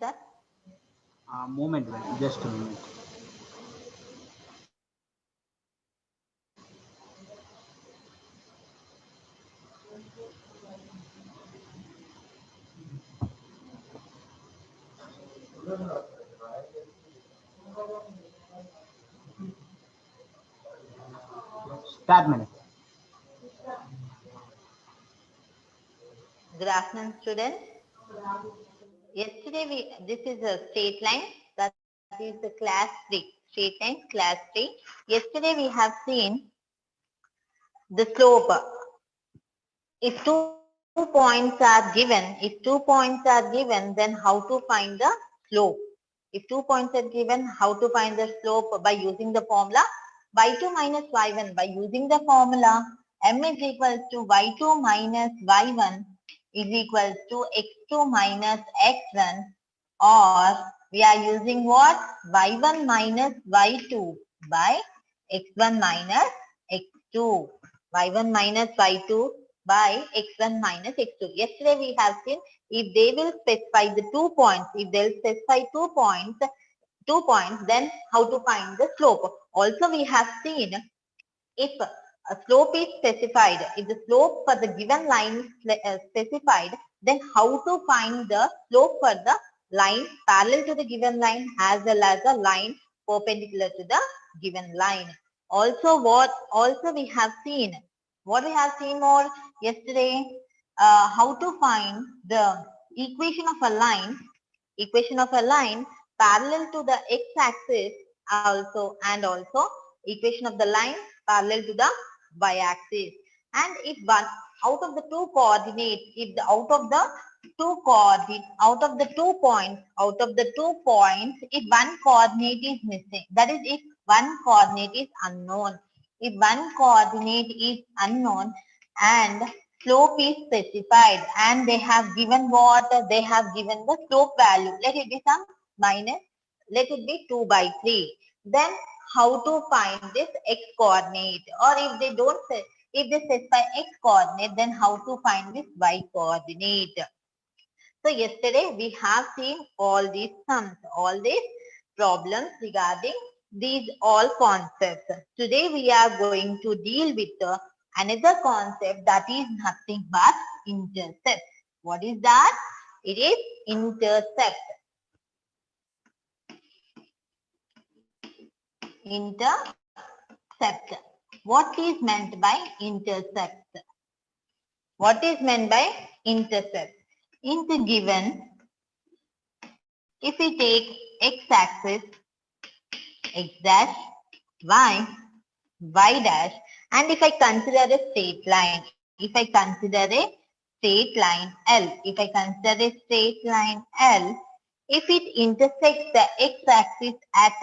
sir. Moment, just a moment. Start minute. Good afternoon, students. Yesterday this is a straight line, that is the class 3. Straight line, class 3. Yesterday we have seen the slope. If 2 points are given, then how to find the slope? If 2 points are given, how to find the slope? By using the formula y2 minus y1. By using the formula, m is equals to y2 minus y1 is equals to x2 minus x1, or we are using what? y1 minus y2 by x1 minus x2. y1 minus y2 by x1 minus x2. Yesterday we have seen, if they will specify the 2 points, if they will specify 2 points, then how to find the slope. Also we have seen, if a slope is specified, if the slope for the given line is specified, then how to find the slope for the line parallel to the given line as well as a line perpendicular to the given line. Also we have seen, what we have seen more yesterday, how to find the equation of a line parallel to the x-axis, also equation of the line parallel to the y-axis. And if one out of the two coordinates, if the out of the two points, if one coordinate is missing, that is, if one coordinate is unknown, and slope is specified, and they have given what? They have given the slope value. Let it be some minus, let it be 2 by 3. Then how to find this x coordinate? Or if they don't say, if they specify x coordinate, then how to find this y coordinate? So yesterday we have seen all these sums, all these problems regarding these all concepts. Today we are going to deal with another concept, that is nothing but intercept. What is that? It is intercept. Intercept. What is meant by intercept? What is meant by intercept? In the given, if we take x-axis, x dash, y dash, and if I consider a straight line, L, if it intersects the x-axis at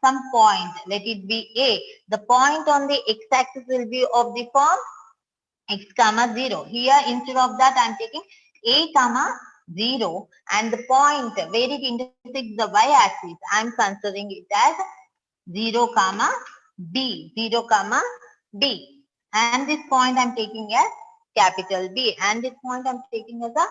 some point, let it be A, the point on the x-axis will be of the form x comma 0. Here instead of that I am taking A comma 0, and the point where it intersects the y-axis, I am considering it as 0 comma B, and this point I am taking as capital B, and this point I am taking as a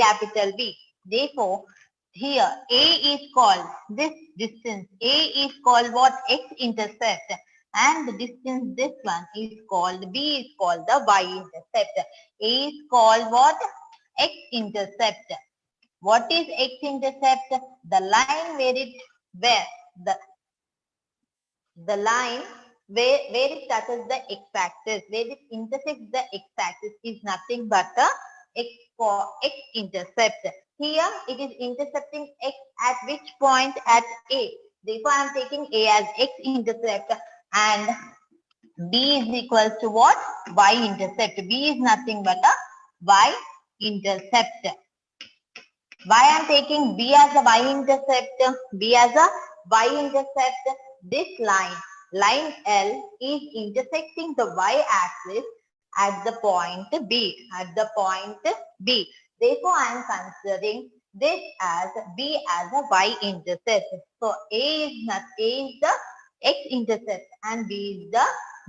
capital B. Therefore, here A is called, this distance A is called what? X-intercept, and the distance this one is called, B is called the y-intercept. A is called what? X-intercept. What is X-intercept? The line the line where it touches the x-axis, where it intersects the x-axis, is nothing but the x-intercept. Here it is intercepting x at which point? At A. Therefore, I am taking A as x-intercept, and B is equals to what? Y-intercept. B is nothing but a y-intercept. Why I am taking B as a y-intercept? This line L is intersecting the y-axis at the point B. Therefore, I am considering this as B as a y-intercept. So A is the x-intercept and B is the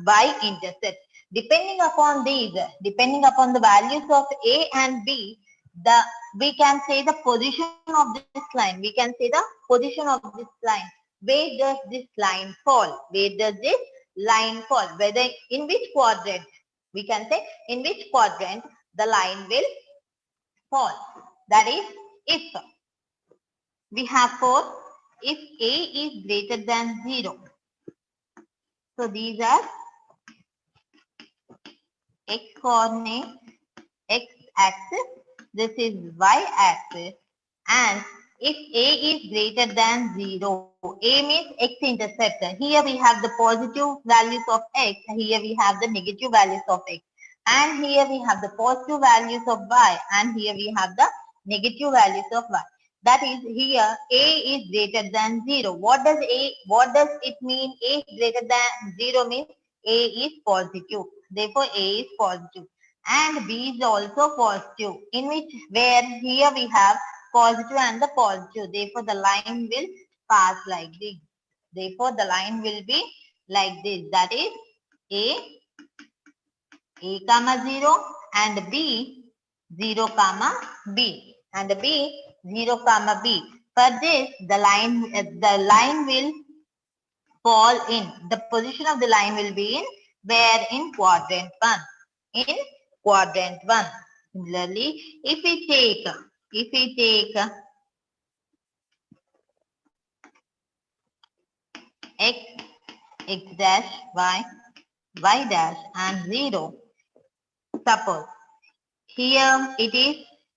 y-intercept. Depending upon the values of A and B, the we can say the position of this line. We can say the position of this line. Where does this line fall? Where does this line fall? Whether in which quadrant? We can say in which quadrant the line will fall. That is if we have for if A is greater than 0. So these are x coordinate, x axis, this is y axis, and if A is greater than 0, A means x intercept. Here we have the positive values of x, here we have the negative values of x, and here we have the positive values of y, and here we have the negative values of y. That is, here A is greater than 0. What does it mean? A is greater than 0 means A is positive. Therefore, A is positive. And B is also positive. In which, where here we have positive and the positive. Therefore, the line will pass like this. Therefore, the line will be like this. That is A comma 0 and B 0 comma B and B 0 comma B. For this, the line will fall in. The position of the line will be in where? In quadrant 1. In quadrant 1. Similarly, if we take x, x dash, y, y dash and 0, suppose here it is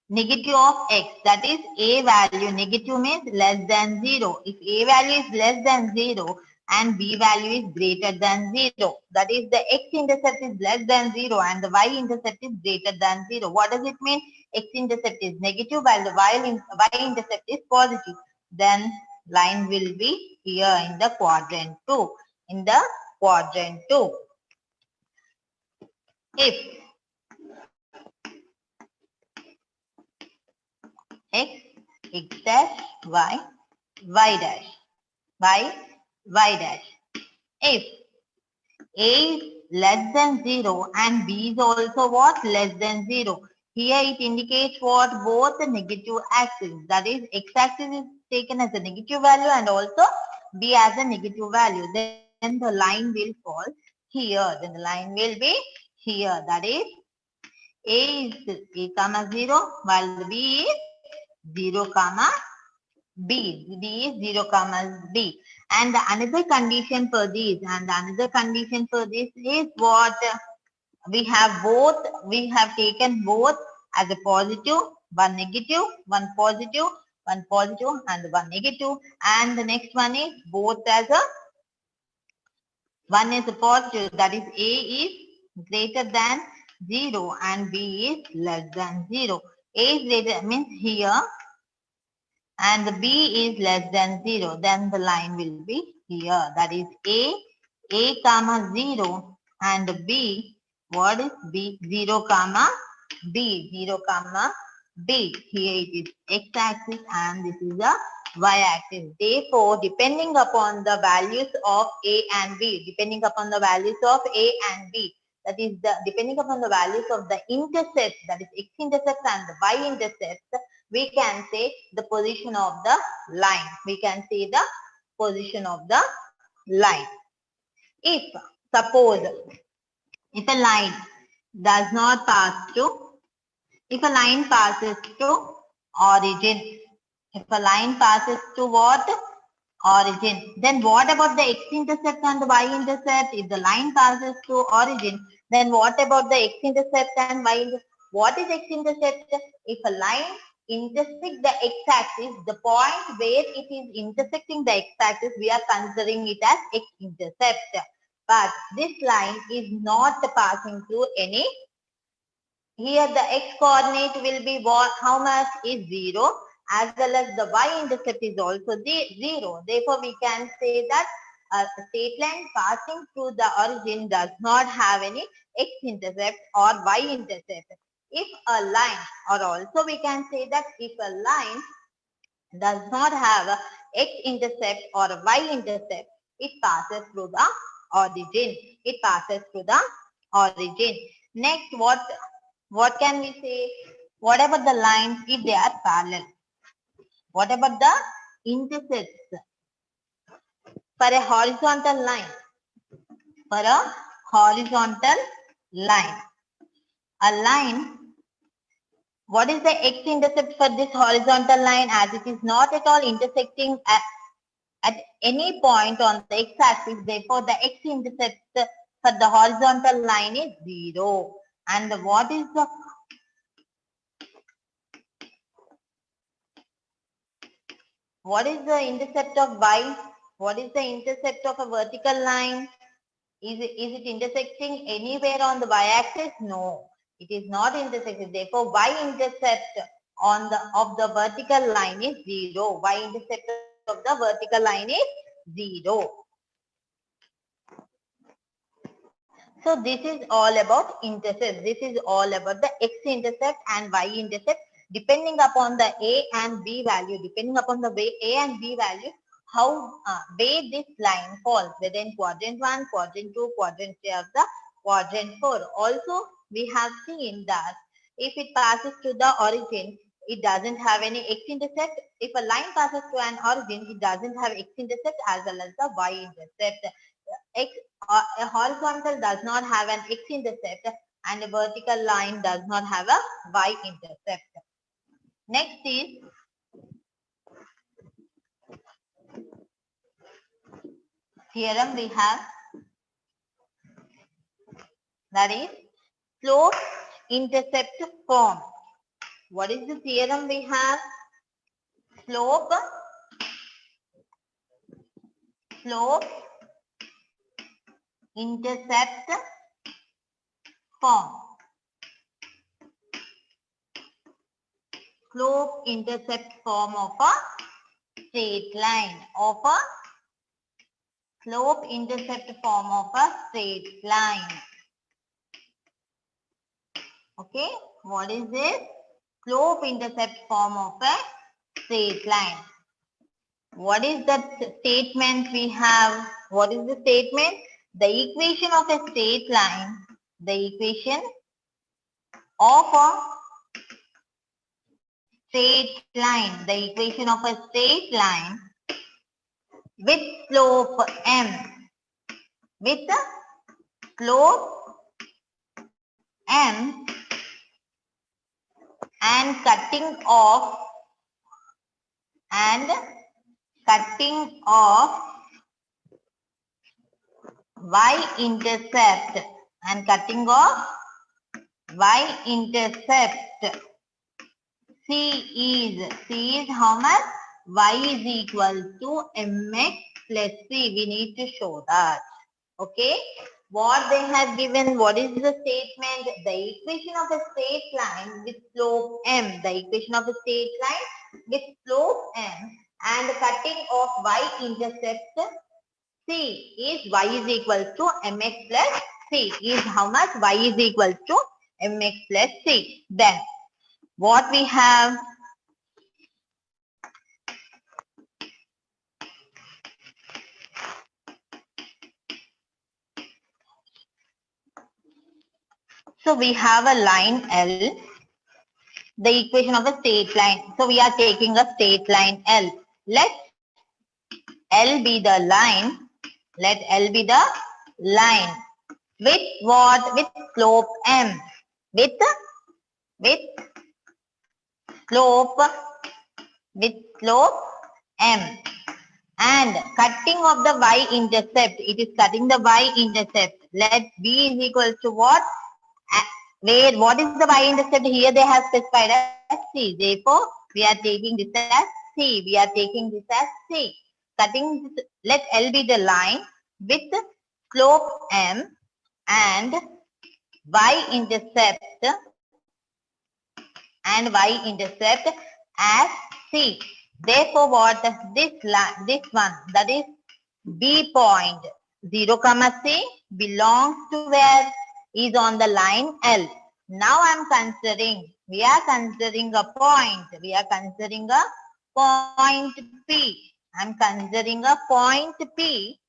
negative of x, that is A value, negative means less than 0. If A value is less than 0 and B value is greater than 0, that is the x-intercept is less than 0 and the y-intercept is greater than 0. What does it mean? X-intercept is negative while the y-intercept is positive. Then line will be here in the quadrant 2. In the quadrant 2. If x, x dash, y, y dash, y, y dash. If A is less than 0 and B is also what? Less than 0. Here it indicates what? Both the negative axis. That is, x-axis is taken as a negative value and also B as a negative value. Then the line will fall here. Then the line will be here. That is, A is A comma 0 while the B is 0 comma B. B is 0 comma B. And another condition for this, is what? We have taken both as a positive, one negative, one positive, one positive and one negative. And the next one is both as a, one is a positive, that is A is greater than 0 and B is less than 0. A is greater means here and the B is less than 0, then the line will be here. That is A comma 0 and B, what is B? 0 comma B, 0 comma B. Here it is x-axis and this is the y-axis. Therefore, depending upon the values of A and B, that is depending upon the values of the intercepts, that is x-intercept and the y-intercept, we can say the position of the line. We can say the position of the line. If suppose if a line does not pass to, if a line passes to origin, if a line passes to what? Origin, then what about the x-intercept and the y-intercept? If the line passes to origin, then what about the x-intercept and y-intercept? What is x-intercept? If a line intersects the x-axis, the point where it is intersecting the x-axis, we are considering it as x-intercept. But this line is not passing through any. Here the x-coordinate will be what? How much is 0, as well as the y-intercept is also 0. Therefore, we can say that a straight line passing through the origin does not have any x-intercept or y-intercept. If a line, or also we can say that if a line does not have a x-intercept or a y-intercept, it passes through the origin. It passes through the origin. Next, what can we say? What about the lines if they are parallel? What about the intercepts for a horizontal line? For a horizontal line. A line, what is the x-intercept for this horizontal line, as it is not at all intersecting at any point on the x-axis? Therefore, the x-intercept for the horizontal line is 0. And what is the intercept of y? What is the intercept of a vertical line? Is it intersecting anywhere on the y-axis? No, it is not intersecting. Therefore, y-intercept of the vertical line is 0. Y-intercept of the vertical line is 0. So this is all about intercept. This is all about the x-intercept and y-intercept. Depending upon the a and b value, depending upon the way a and b value, how where this line falls, whether in quadrant 1, quadrant 2, quadrant 3 of the quadrant 4. Also, we have seen that if it passes to the origin, it doesn't have any x-intercept. If a line passes to an origin, it doesn't have x-intercept as well as the y-intercept. A horizontal does not have an x-intercept and a vertical line does not have a y-intercept. Next is theorem we have, that is slope intercept form. What is the theorem we have? Slope intercept form. Slope intercept form of a straight line, of a slope intercept form of a straight line. Okay, what is this? Slope intercept form of a straight line. What is the statement we have? What is the statement? The equation of a straight line, the equation of a straight line, the equation of a straight line with slope m, with slope m and cutting off y-intercept and cutting off y-intercept. C is how much? Y is equal to mx plus c. We need to show that. Okay. What they have given, what is the statement? The equation of a straight line with slope m. The equation of a straight line with slope m and cutting off y-intercept c is y is equal to mx plus c. Is how much? Y is equal to mx plus c. Then what we have? So we have a line L, the equation of a straight line. So we are taking a straight line L. Let L be the line. Let L be the line. With what? With slope M. With slope M. And cutting of the y-intercept. It is cutting the y-intercept. Let B is equal to what? Where what is the y-intercept? Here they have specified as C. Therefore, we are taking this as C. We are taking this as C. Cutting this, let L be the line with slope M and y-intercept as C. Therefore, what this one, that is B point 0, C belongs to where? Is on the line L. Now we are considering a point. We are considering a point P. I'm considering a point P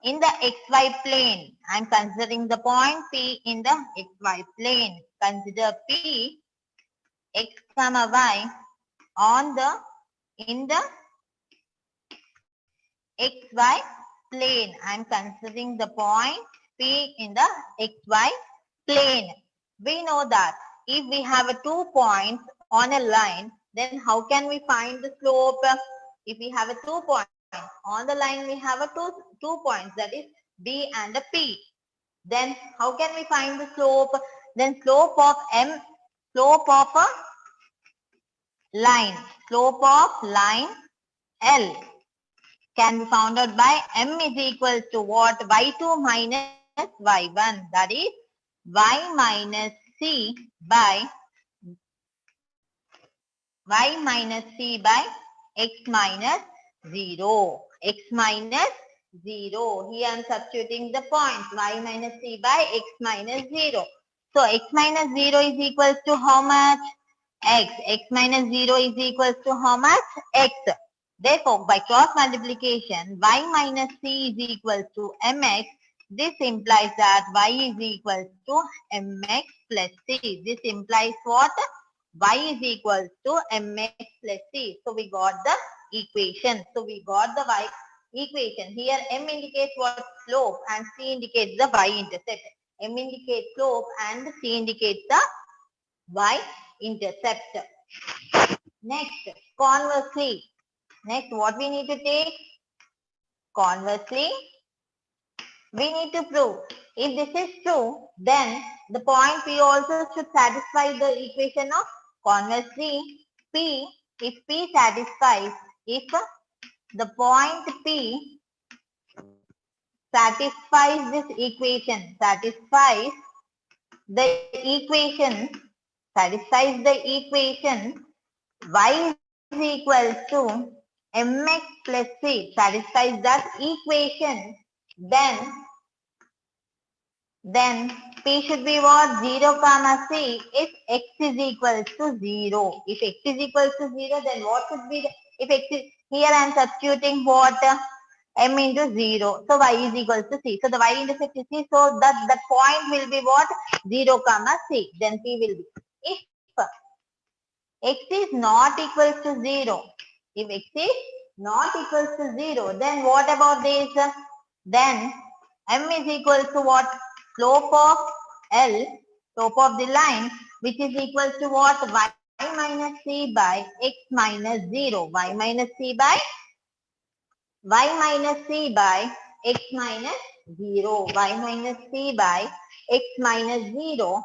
in the xy plane. I'm considering the point P in the xy plane. Consider P x comma y on the in the xy plane. I am considering the point P in the xy plane. We know that if we have a 2 points on a line, then how can we find the slope? If we have a 2 points on the line, we have a two points, that is B and a P. Then how can we find the slope? Then slope of a slope of line L can be found out by m is equal to what? Y2 minus y1, that is y minus c by x minus 0. X minus 0. Here I am substituting the points y minus c by x minus 0. So x minus 0 is equal to how much? X. X minus 0 is equal to how much? X. Therefore, by cross multiplication, y minus c is equal to mx. This implies that y is equal to mx plus c. This implies what? Y is equal to mx plus c. So we got the equation. So we got the y equation. Here m indicates what? Slope, and c indicates the y-intercept. M indicates slope and c indicates the y-intercept. Next, conversely. Next, what we need to take? Conversely, we need to prove. If this is true, then the point P also should satisfy the equation of conversely P. If P satisfies, if the point P satisfies this equation, satisfies the equation y is equal to mx plus c, satisfies that equation, then P should be what? 0 comma c if x is equal to 0. If x is equal to 0, then what should be if x is, here I am substituting what? M into 0. So y is equal to c. So the y intercept is c. So that point will be what? 0 comma c. Then P will be. If x is not equal to 0, if x is not equal to 0, then what about this? Then m is equal to what? Slope of L, slope of the line, which is equal to what? Y minus c by x minus 0. Y minus c by x minus 0. Y minus c by x minus 0.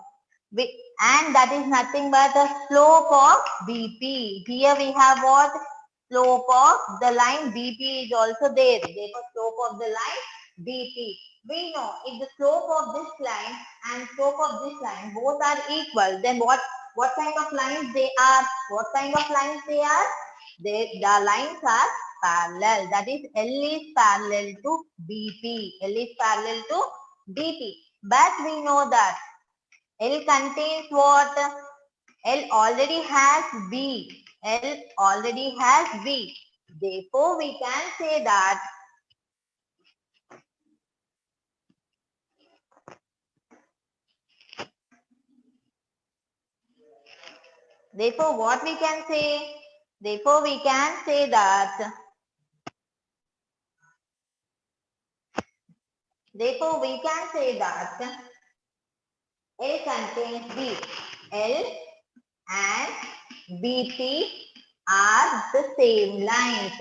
And that is nothing but the slope of BP. Here we have what? Slope of the line BP is also there. Therefore, slope of the line BP. We know if the slope of this line and slope of this line both are equal, then what kind of lines they are? What kind of lines they are? The lines are parallel. That is, L is parallel to BP. L is parallel to BP. But we know that L contains what? L already has B. L already has B. Therefore, we can say that Therefore, what we can say? Therefore, we can say that L contains B. L and BP are the same lines.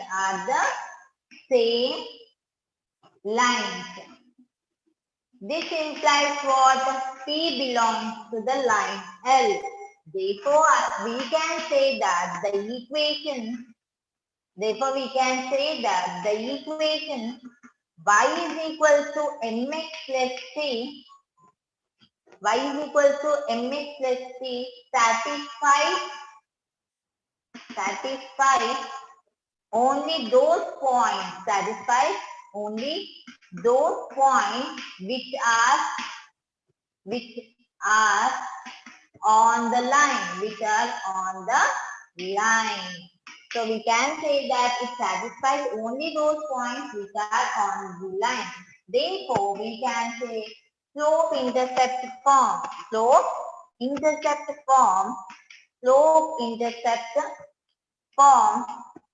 This implies what? P belongs to the line L. Therefore, we can say that the equation y is equal to mx plus c, satisfies only those points, which are on the line, So we can say that it satisfies only those points which are on the line. Therefore, we can say slope intercept form slope intercept form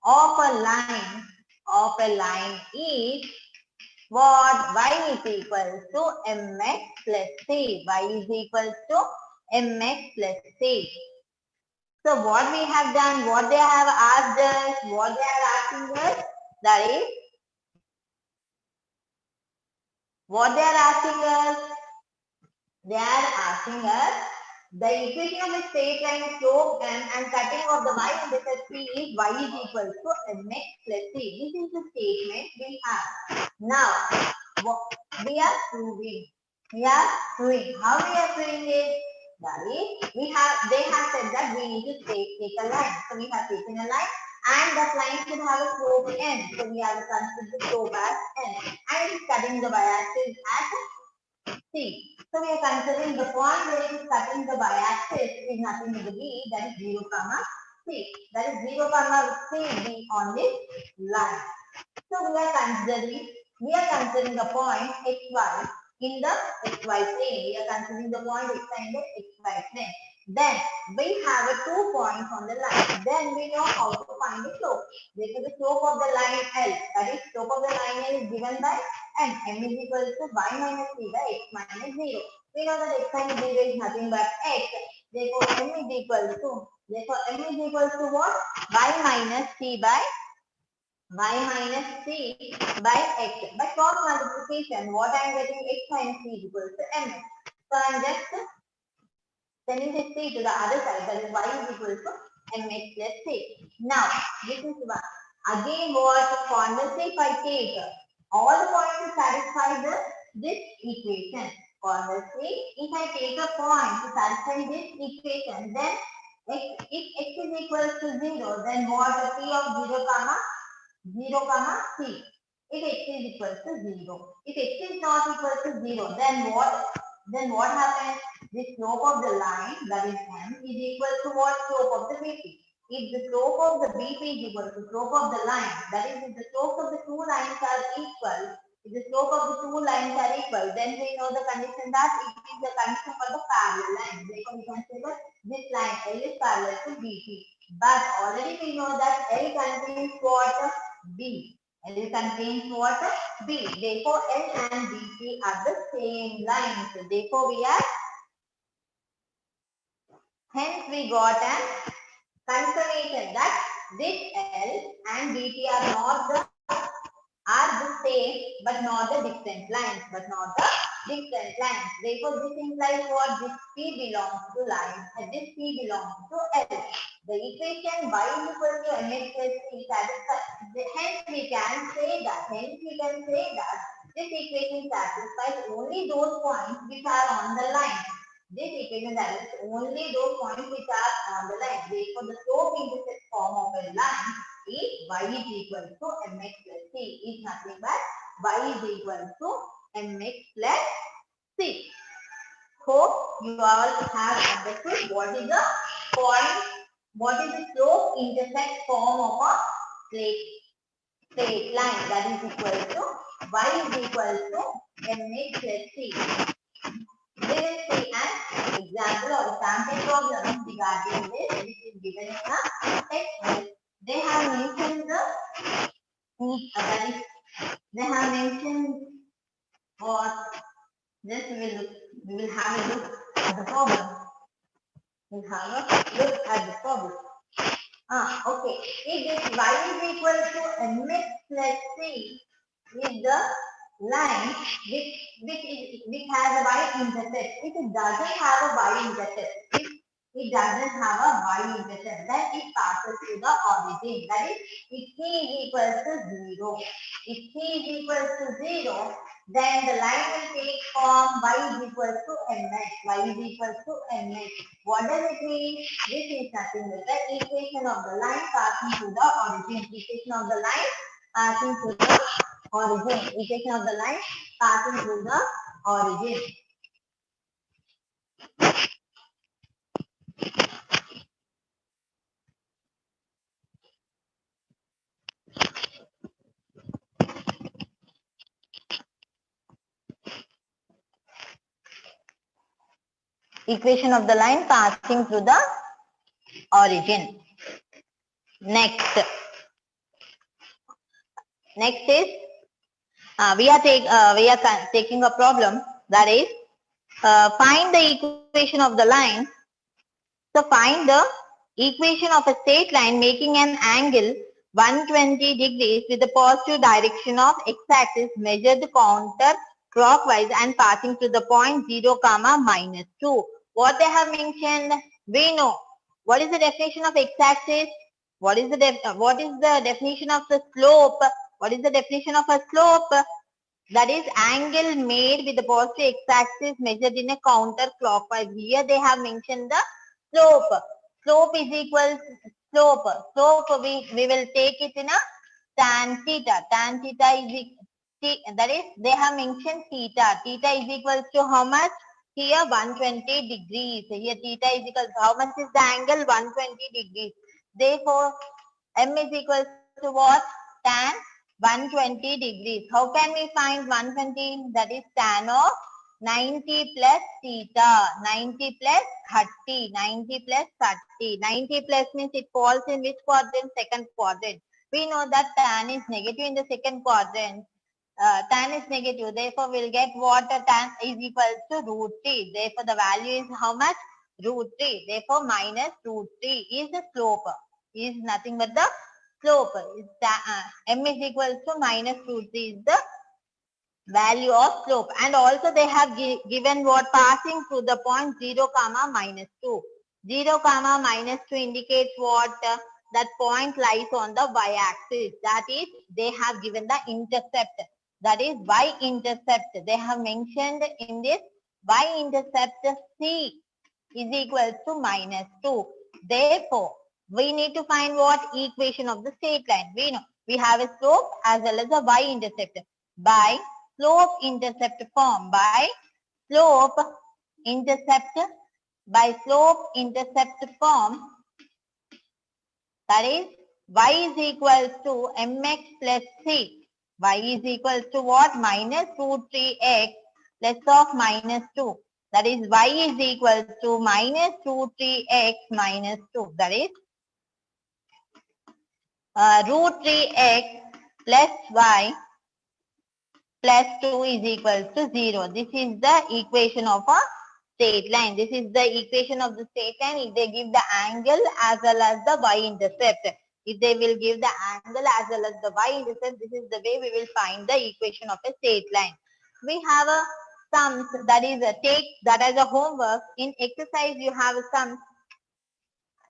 of a line is what? Y is equal to mx plus c. Y is equal to mx plus c. So what we have done, what they have asked us, what they are asking us, that is what they are asking us. They are asking us the equation of a straight line slope and cutting of the y-intercept p is y is equal to mx plus c. This is the statement we have. Now, we are proving. How we are proving it? That is, they have said that we need to take a line. So we have taken a line and that line should have a slope n. So we have to consider the slope as n. And it is cutting the y-axis at C. So we are considering the point where it is cutting the y-axis is nothing but the b, that is 0, c. That is 0, c be on this line. So we are considering the point xy in the xy plane. We are considering the point xy in the xy plane. Then we have a 2 points on the line. Then we know how to find the slope. This is the slope of the line L. That is, slope of the line L is given by m. M is equal to y minus c by x minus 0. We know that x minus 0 is nothing but x. Therefore, m is equal to what? Y minus c by x. By cross multiplication, what I am getting, x minus c is equal to mx. So I am just sending this c to the other side, that is y is equal to mx plus c. Now, this is one. Again, what conversely if I take all the points to satisfy this equation. Conversely, if I take a point to satisfy this equation, then if x is equal to 0, then what p of 0, 0, c. If x is equal to 0. If x is not equal to 0, then what happens? The slope of the line, that is m, is equal to what? Slope of the BP. If the slope of the BP is equal to slope of the line, that is, if the slopes of the two lines are equal, then we know the condition that it is the condition for the parallel line. Therefore, we consider this line L is parallel to BP. But already we know that L contains what? B. L contains what? B. Therefore, L and BP are the same lines. Therefore, hence we got an confirmation that this L and BP are the same but not the different lines. Therefore, this implies what? This P belongs to line and this P belongs to L. The equation y is equal to mx plus c satisfies. Hence we can say that this equation satisfies only those points which are on the line. This equation satisfies only those points which are on the line. Therefore, the slope intercept form of a line is y is equal to mx plus c is nothing but y is equal to mx plus c. Hope you all have understood what is the point, what is the slope intercept form of a straight line, that is equal to y is equal to mx plus c. We will see an example or sample problem regarding this, which is given in the textbook. They have mentioned what? Just we will have a look at the problem. Okay. If this y is equal to mx plus c is the line which has a y-intercept. If it doesn't have a y-intercept, then it passes to the origin. That is, if c is equal to 0. If c is equal to 0, then the line will take form y is equal to mx. What does it mean? This is nothing but the equation of the line passing to the origin. Equation of the line passing to the origin. Equation of the line passing through the origin. Next is we are taking a problem that is find the equation of the line. So find the equation of a straight line making an angle 120 degrees with the positive direction of x-axis measured counter clockwise and passing to the point 0, -2. What they have mentioned, we know. What is the definition of x-axis? What is the definition of the slope? What is the definition of a slope? That is angle made with the positive x-axis measured in a counterclockwise. Here they have mentioned the slope. Slope is equal slope. Slope we will take it in a tan theta. Tan theta is that is they have mentioned theta. Theta is equal to how much? Here 120 degrees. Here theta is equal to how much is the angle? 120 degrees. Therefore M is equal to what? Tan 120 degrees. How can we find 120? That is tan of 90 plus theta. 90 plus 30. 90 plus 30. 90 plus means it falls in which quadrant? Second quadrant. We know that tan is negative in the second quadrant. Tan is negative. Therefore, we'll get what? Tan is equal to root 3. Therefore, the value is how much? Root 3. Therefore, minus root 3 is the slope. Is nothing but the slope. M is equal to minus root 3 is the value of slope. And also they have given what? Passing through the point 0, -2. 0, -2 indicates what? That point lies on the y-axis. That is, they have given the intercept. That is y-intercept. They have mentioned in this y-intercept C is equal to -2. Therefore, we need to find what? Equation of the straight line. We know we have a slope as well as a y-intercept. By slope-intercept form. By slope-intercept form, that is y is equal to mx plus c. Y is equal to what? Minus root 3x plus of -2. That is y is equal to minus root 3x minus 2. That is root 3x plus y plus 2 is equal to 0. This is the equation of a straight line. This is the equation of the straight line if they give the angle as well as the y-intercept. If they will give the angle as well as the y-intercept, this is the way we will find the equation of a straight line. We have a sums, that is take that as a homework. In exercise you have sums.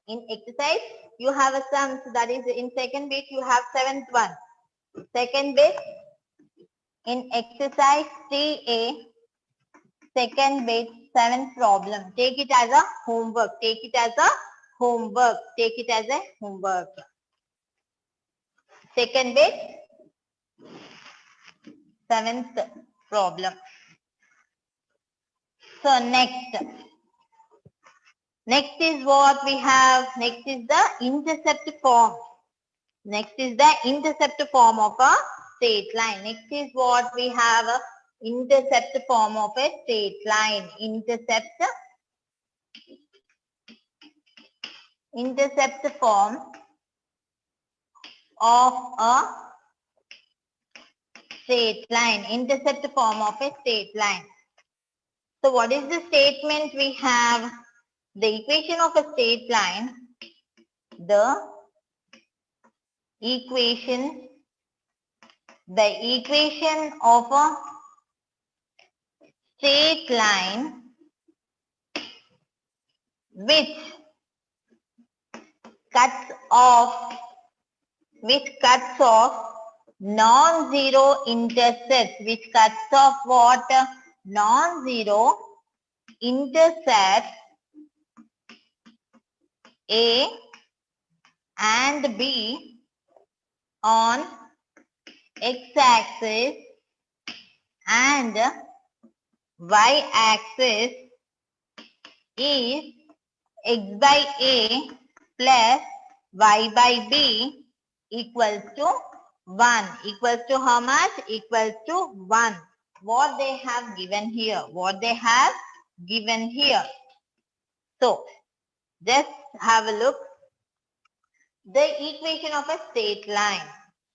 In exercise you have a sums, that is in second bit you have seventh one. Second bit in exercise 3A, second bit, seventh problem. Take it as a homework. Take it as a homework. Take it as a homework. Second bit, seventh problem. So next is what we have. Next is the intercept form. Next is the intercept form of a straight line. Next is what we have. Intercept form of a straight line. Intercept form of a straight line. Intercept form of a straight line. So what is the statement we have? The equation of a straight line. The equation of a straight line which cuts off non-zero intercepts. Which cuts off what? Non-zero intercepts A and B on x-axis and y-axis is x by A plus y by B equals to 1. Equals to how much? Equals to 1. What they have given here. What they have given here. So, just have a look. the equation of a straight line.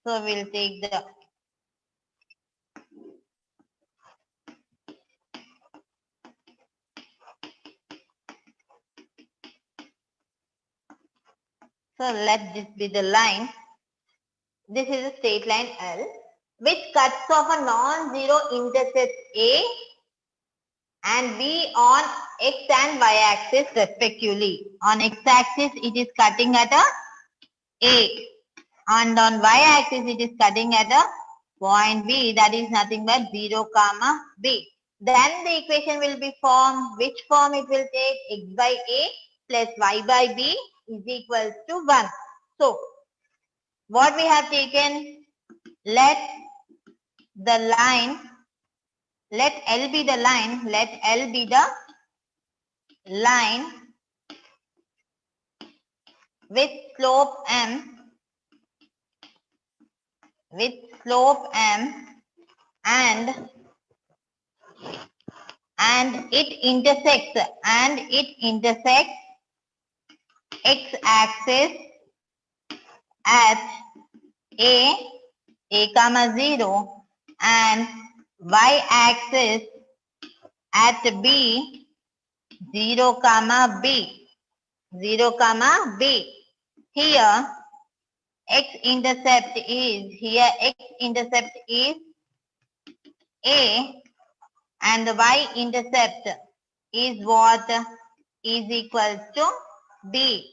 So we'll take the so let this be the line. This is a straight line L which cuts off a non-zero intercept A and B on x and y axis respectively. On x axis it is cutting at A and on y axis it is cutting at a point B, that is nothing but 0 comma B. Then the equation will be formed. Which form it will take? X by A plus y by B is equals to 1. So what we have taken, let the line, let L be the line, let L be the line with slope M, with slope M and it intersects x-axis at a comma 0 and y-axis at b 0 comma b 0 comma b. Here x-intercept is a and the y-intercept is what? Is equal to b.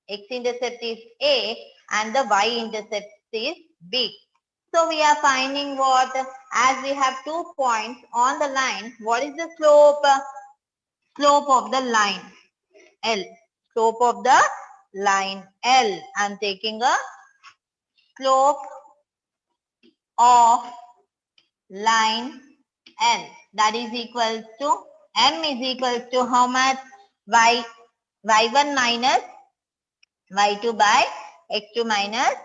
X-intercept is a and the y-intercept is b. So we are finding what? As we have 2 points on the line, what is the slope? Slope of the line L. Slope of the line L. I am taking a slope of line L. That is equal to M is equal to how much? Y1 minus y2 by x2 minus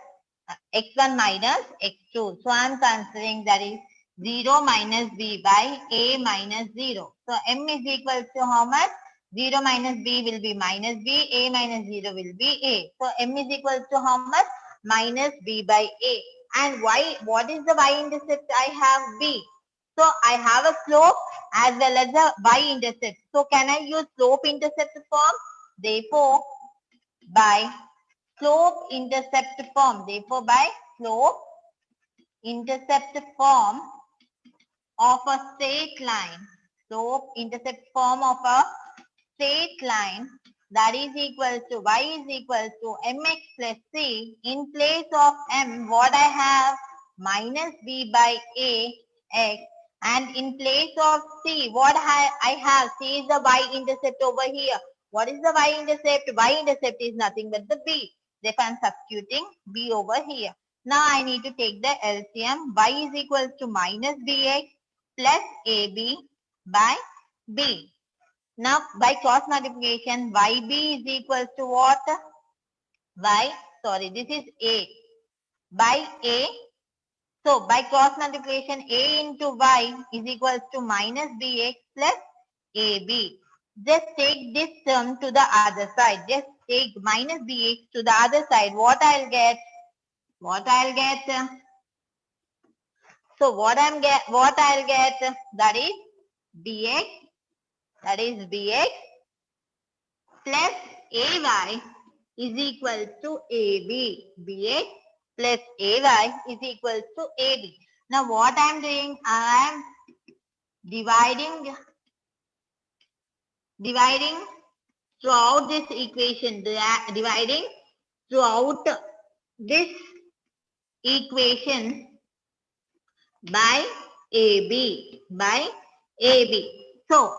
x1 minus x2. So I am considering that is 0 minus b by a minus 0. So m is equal to how much? 0 minus b will be minus b, a minus 0 will be a. So m is equal to how much? Minus b by a. And y, what is the y-intercept? I have b. So I have a slope as well as a y-intercept. So can I use slope-intercept form? Therefore, by slope-intercept form. Therefore, by slope-intercept form of a straight line, slope-intercept form of a straight line, that is equal to y is equal to mx plus c. In place of m, what I have? Minus b by a x. And in place of c, what I have? C is the y-intercept over here. What is the y-intercept? Y-intercept is nothing but the b. Therefore, I am substituting b over here. Now, I need to take the LCM. Y is equal to minus bx plus ab by b. Now, by cross multiplication, yb is equal to what? This is a by a. So, by cross multiplication, a into y is equal to minus bx plus ab. Just take this term to the other side. Just take minus bx to the other side. What I'll get? What I'll get? So, what I'll get? That is bx. That is bx plus ay is equal to AB. Bx plus ay is equal to AB. Now what I am doing? I am dividing throughout this equation. Dividing throughout this equation by AB. So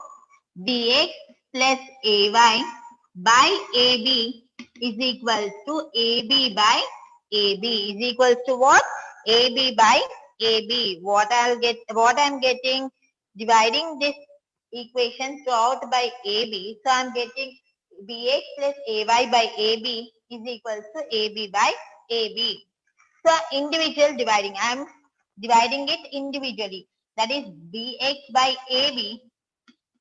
bx plus ay by AB is equal to AB by AB is equal to what? AB by AB. What I'm getting, dividing this equation throughout by AB. So I'm getting BX plus AY by AB is equal to AB by AB. So individual dividing, I'm dividing it individually. That is BX by AB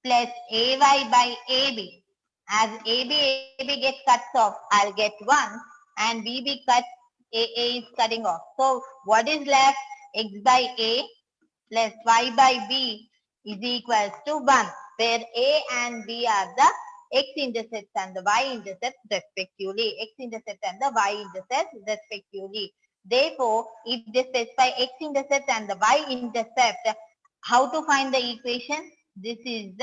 plus AY by AB. As AB gets cut off, I'll get 1 and B cut, A is cutting off. So what is left? X by A plus Y by B is equals to 1, where A and B are the x-intercepts and the y-intercepts respectively. X-intercept and the y-intercepts respectively. Therefore, if they specify x-intercept and the y-intercept, how to find the equation? This is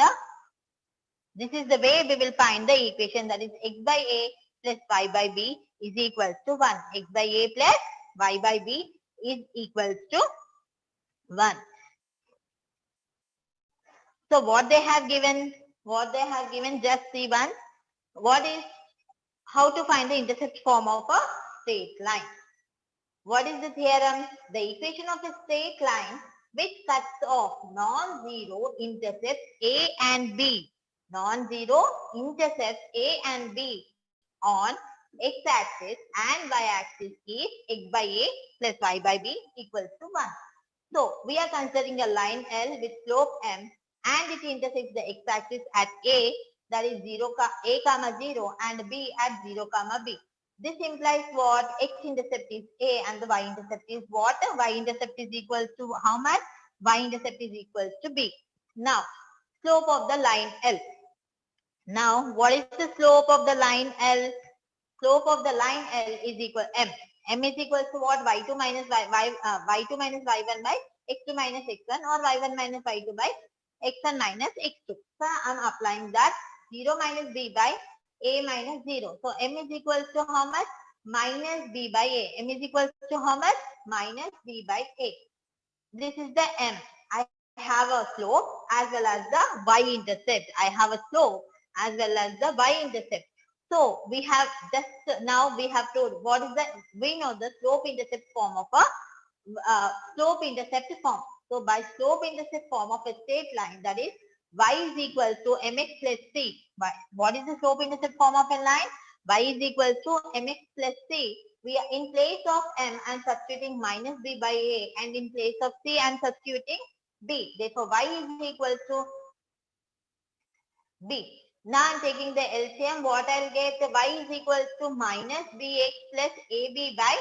the way we will find the equation, that is x by A plus y by B is equals to 1. X by A plus y by B is equals to 1. So what they have given, just see one. What is, how to find the intercept form of a straight line? What is the theorem? The equation of a straight line which cuts off non-zero intercepts A and B. Non-zero intercepts A and B on x-axis and y-axis is x by A plus y by B equals to 1. So we are considering a line L with slope M and it intersects the x-axis at A, that is A comma 0 and B at 0 comma B. This implies what? X-intercept is A and the y-intercept is what? Y-intercept is equal to how much? Y-intercept is equal to B. Now, slope of the line L. Now, what is the slope of the line L? Slope of the line L is equal M. M is equal to what? Y2 minus Y2 minus Y1 by X2 minus X1 or Y1 minus Y2 by X1 minus X2. So I am applying that 0 minus B by A minus 0. So M is equal to how much? Minus B by A. M is equal to how much? Minus B by A. This is the M. I have a slope as well as the y-intercept. I have a slope as well as the y-intercept. So we have just now we have told what is the, we know the slope intercept form of a slope intercept form. So by slope intercept form of a straight line, that is y is equal to mx plus c. What is the slope intercept form of a line? Y is equal to mx plus c. We are in place of m and substituting minus b by a, and in place of c and substituting b. Therefore y is equal to b. Now I'm taking the LCM. What I'll get? Y is equal to minus bx plus ab by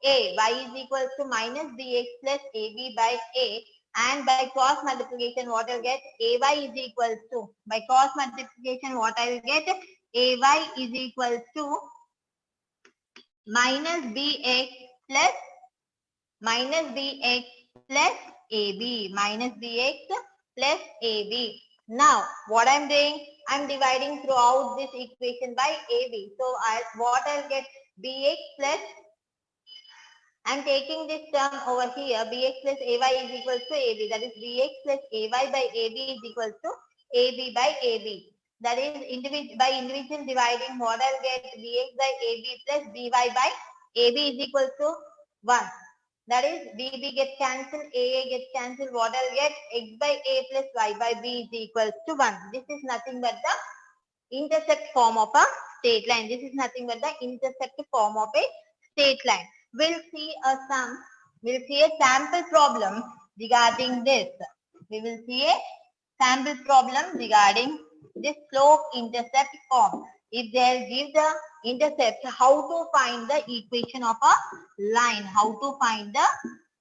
a. Y is equal to minus bx plus ab by a. And by cross multiplication, what I'll get? Ay is equal to, by cross multiplication, what I'll get? Ay is equal to minus bx plus ab. Minus bx plus ab. Now, what I'm doing? I'm dividing throughout this equation by AB. So, what I'll get? BX plus, I'm taking this term over here. BX plus AY is equal to AB. That is BX plus AY by AB is equal to AB by AB. That is by individual dividing, what I'll get? BX by AB plus BY by AB is equal to 1. That is BB gets cancelled, AA gets cancelled. What I'll get? X by A plus Y by B is equal to 1. This is nothing but the intercept form of a straight line. This is nothing but the intercept form of a straight line. We'll see a sample problem regarding this. We will see a sample problem regarding this slope intercept form. If they give the intercept, how to find the equation of a line? How to find the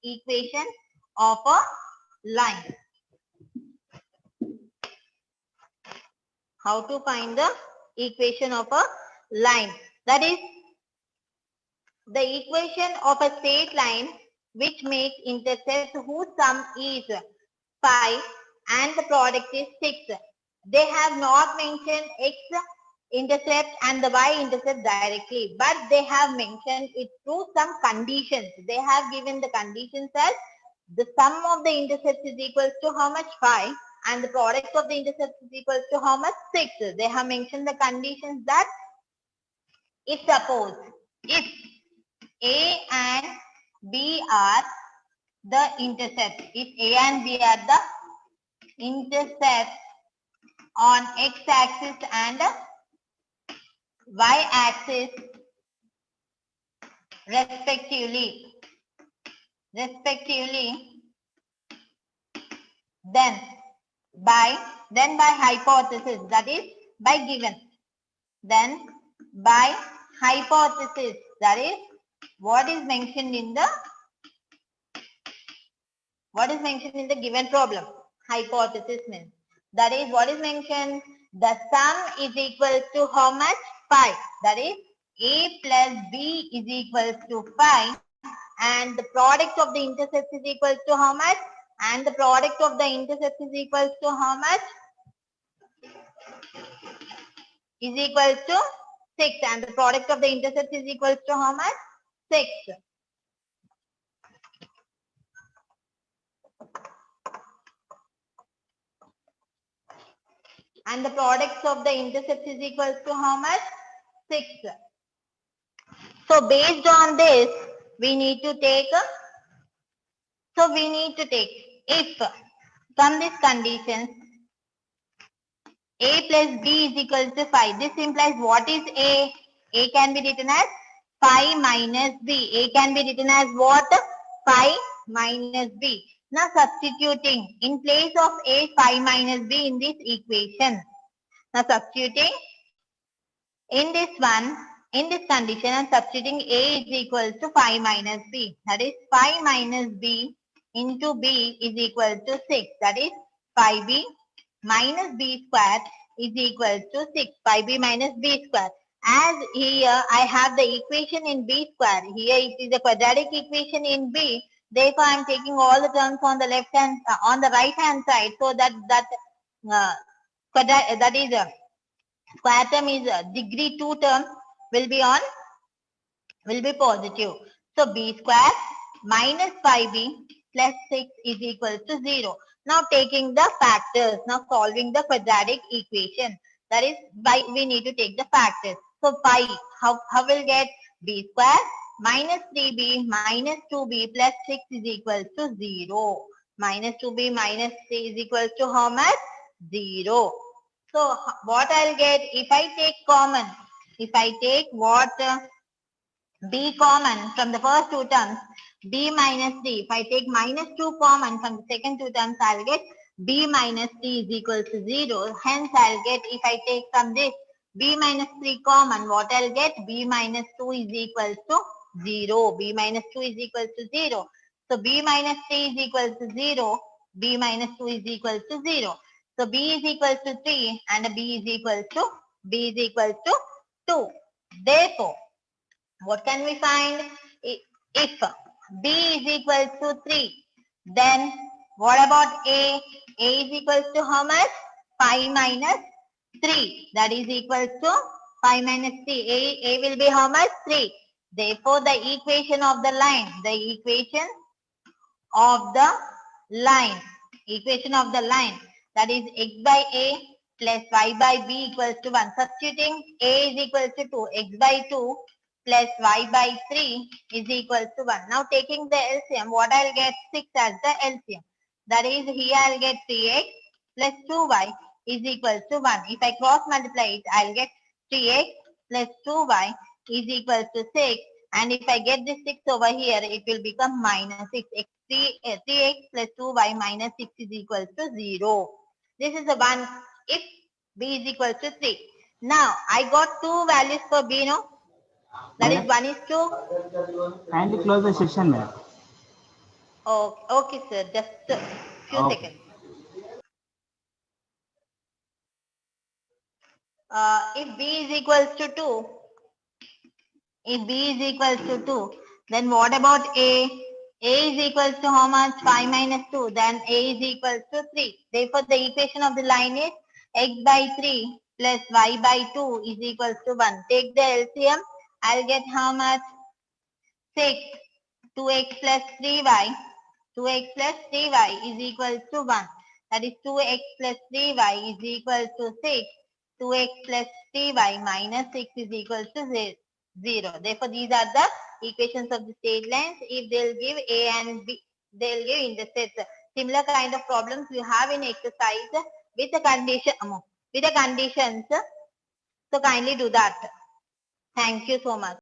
equation of a line? How to find the equation of a line? That is the equation of a straight line which makes intercepts whose sum is 5 and the product is 6. They have not mentioned x-intercept and the y-intercept directly, but they have mentioned it through some conditions. They have given the conditions as the sum of the intercepts is equal to how much? 5, and the product of the intercepts is equal to how much? 6. They have mentioned the conditions that if suppose if A and B are the intercepts, if A and B are the intercepts on x-axis and y-axis respectively, then by hypothesis, that is by given, then by hypothesis That is what is mentioned in the given problem. Hypothesis means that is what is mentioned. The sum is equal to how much? 5. That is A plus B is equal to 5, and the product of the intercepts is equal to how much? And the product of the intercepts is equal to how much? Is equal to 6, and the product of the intercepts is equal to how much? 6. And the products of the intercepts is equal to how much? 6. So based on this, we need to take, if from these conditions, A plus B is equal to 5. This implies what is A? A can be written as 5 minus B. A can be written as what? 5 minus B. Now substituting in place of A, 5 minus B in this equation. Now substituting in this one, in this condition, and substituting A is equal to 5 minus B. That is 5 minus B into B is equal to 6. That is 5B minus B square is equal to 6. 5B minus B square. As here I have the equation in B square. Here it is a quadratic equation in B. Therefore, I am taking all the terms on the left hand, on the right hand side, so that square term is degree 2 term will be positive. So B square minus 5B plus 6 is equal to 0. Now taking the factors, now solving the quadratic equation. That is why we need to take the factors. So pi, how will get B square minus 3B minus 2B plus 6 is equal to 0. Minus 2B minus 3 is equal to how much? 0. So what I'll get if I take common, if I take what B common from the first two terms, B minus 3. If I take minus 2 common from the second two terms, I'll get B minus 3 is equal to 0. Hence, I'll get, if I take from this B minus 3 common, what I'll get? B minus 2 is equal to 0. B minus 2 is equal to 0. So, B minus 3 is equal to 0. B minus 2 is equal to 0. So, B is equal to 3 and B is equal to 2. Therefore, what can we find? If B is equal to 3, then what about A? A is equal to how much? 5 minus 3. That is equal to 5 minus 3. A will be how much? 3. Therefore, the equation of the line, that is x by A plus y by B equals to 1. Substituting A is equal to 2, x by 2 plus y by 3 is equal to 1. Now taking the LCM, what I'll get? 6 as the LCM. That is, here I'll get 3x plus 2y is equal to 1. If I cross multiply it, I'll get 3x plus 2y is equal to 6. And if I get this 6 over here, it will become minus 6. 3x plus 2y minus 6 is equal to 0. This is the one if b is equal to 3. Now, I got two values for b, no? That is 1 is to... Kindly close the session, ma'am. Oh, okay, sir. Just a few seconds. If b is equal to 2, then what about a? A is equal to how much? 5 minus 2. Then a is equal to 3. Therefore, the equation of the line is x by 3 plus y by 2 is equal to 1. Take the LCM. I'll get how much? 6. 2x plus 3y. 2x plus 3y is equal to 1. That is 2x plus 3y is equal to 6. 2x plus 3y minus 6 is equal to 0. Therefore, these are the equations of the straight lines. If they'll give A and B, they'll give intercepts. Similar kind of problems you have in exercise with the conditions. So kindly do that. Thank you so much.